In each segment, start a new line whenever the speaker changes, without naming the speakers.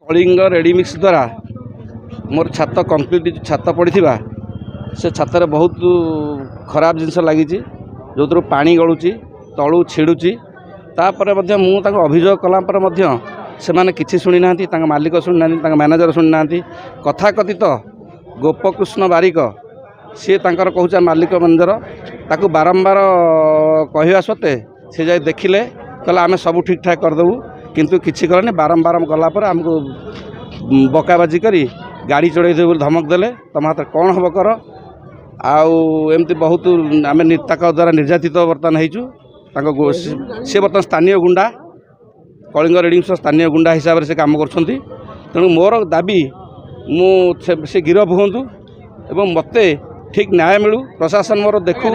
Kalinga ready mix द्वारा मोर छात concrete छात पड़ा से छातर बहुत खराब जिनस लगी जो पानी गलुची तलू छिड़ुची तापर अभियोग कलापर से मैंने किसी शुणी ना मालिक शुणी ना मैनेजर शुणी ना कथाकथित गोपकृष्ण बारिक सी कहूँ मालिक मैनेजर ताकू बारंबार कहवा सत्ते सी जाए देखिले कहला आम सब ठीक ठाक करदेबू किंतु किसी करें बारंबार गलापर आमको बकाबाजी करी गाड़ी चढ़े धमक देले तुम हाथ कौन हम कर आमती बहुत आम द्वारा निर्यातित बर्तमान हो सी बर्तमान स्थानीय गुंडा कलिंग रेडिंग्स स्थानीय गुंडा हिसाब से काम कर तेणु मोर दाबी से गिरफ हूँ एवं मत ठीक न्याय मिलू प्रशासन मोर देखू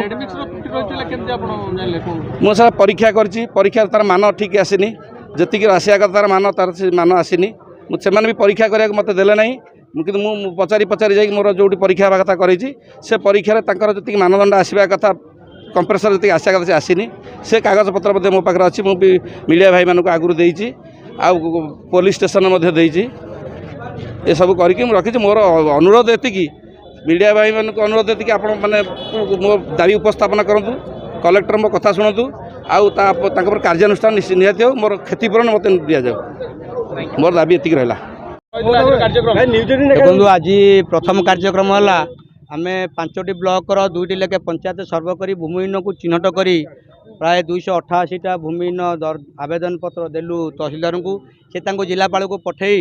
मुझे परीक्षा करीक्षा तार मान ठीक आसनी जी आसिया तार मान तार मान आसनी से भी परीक्षा कराया मत देले ना कि पचारि पचारि जा मोर जो परीक्षा हाँ कथा कर से परीक्षा जी मानदंड आसवा कथा कंप्रेसर जी आसिया कथा से आसनी से कागज पत्र मो पाखे अच्छी मुझे मीडिया भाई मानक आगुरी देती पुलिस स्टेशन ये सब करके रखी मोर अनुरोध एति मीडिया भाई मानक अनुरोध एति आप मो दाबी उपस्थापन करूँ कलेक्टर मो कथा शुणु आउर कार्यानुष्ठान निहाती हो मोर क्षतिपूरण मत दि जाऊ मोर दाबी एति रहा।
देखो आज प्रथम कार्यक्रम है आम 5टी ब्लॉक 2टी लेखे पंचायत सर्वे कर भूमिहीन को चिन्हट कर प्राय 288टा भूमिहीन आवेदन पत्र देलु तहसीलदार को से जिलापाल को पठे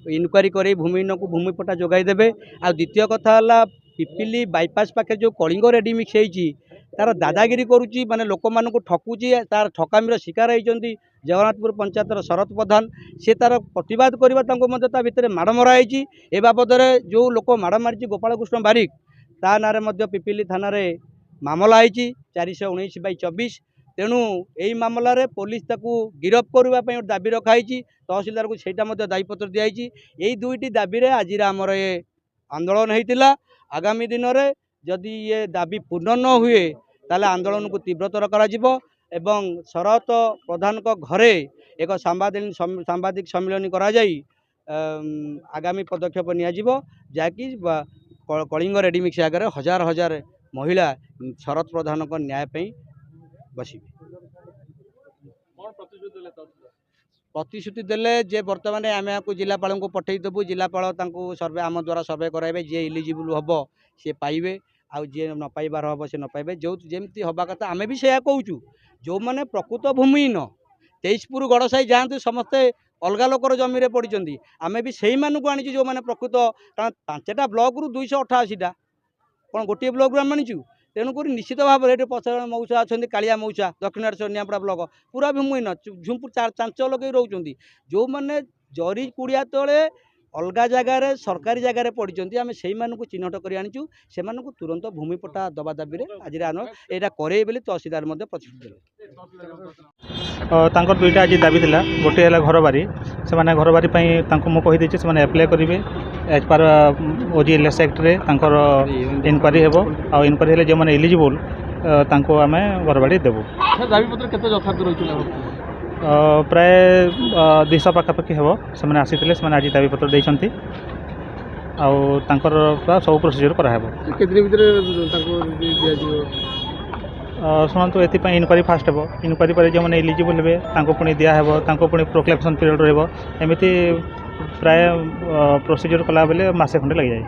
इनक्वारी कर भूमिहीन को भूमिपट्टा जोगाई देवे। आ द्वितीय कथा है पिपिली बाईपास पाखे जो कलिंग रेडीमिक्स होती तार दादागिरी करुच्ची माने लोक मानक ठकुची तार ठकामीर शिकार होती जगन्नाथपुर पंचायतर शरत प्रधान से तार प्रतिवाद करने भितर माड़ मराई ए बाबद जो लोक माड़ मारी गोपालकृष्ण बारिक ता ना पिपिली थाना मामला है 419/24 तेणु यही मामलें पुलिस ताकू गिरफ करने दाबी रखाई तहसीलदार को सहीटा दायीपत्र दिखाई यही 2टी दाबी आज आमर ये आंदोलन होता आगामी दिन में जदि ये दाबी पूर्ण न हुए ताले आंदोलन को तीव्रतर करा एवं शरत प्रधान को घरे एक सांबादिक सम्मेलन करा जाई आगामी पदक्षेप नियाजिबो जाकि कलिंग रेडीमिक्स आगे हजार हजार महिला शरत प्रधान को न्याय बस प्रतिश्रुति देले जे बर्तमान आम आपको जिलापाल को पठेदेबू जिलापाल सर्वे आम द्वारा सर्वे कराइबे जे इलिजिबल हम सी पाइबे आउ जी न पाइबार हम से न पाइबे जो जमी हवा कथा आम भी से कहूँ जो मैंने प्रकृत भूमिहीन 23पुर गड़साई जातु समस्ते अलग लोकर जमी पड़ी आम भी से आनी जो मैंने प्रकृत कारण 5टा ब्लॉक रु 288टा कौन गोटे ब्लॉक आम आनीचु तेणुक निश्चित भाव में पचास मौसा अच्छा कालिया मौसा दक्षिण नियापड़ा ब्लॉक पूरा भूमिहीन झुंपुर चांच लगे रोच जो मैंने जरी कुड़िया तले अलग जगार सरकारी जगार पड़ी आम से चिन्हट कर आनीचु से तुरंत भूमिपट्टा दबा दाबी आज यहाँ करे बोली तहसीलदार प्रतिश्रुति
देते 2टा आज दाबी था गोटे है घर बारी से घर बारी मुझे से एप्लाय करेंगे एज पर OGLS एक्ट रे इनक्वारी हे आ इनक्वारी हेले जो मैंने एलिजिबल आम घर बाड़ी देवु प्राय 200 पाखापाखि हे से आसी से आज दाबीपत्र देते सब प्रोसीजर कराब शुणु ये इनक्वारी फास्ट हे इनक्वारी पर जो मैंने एलिजिबल हे पुणी दिहब पुणी प्रोक्लेमेशन पीरियड रमती प्राय प्रोसीजर कला बेले मसे खंडे लग जाए।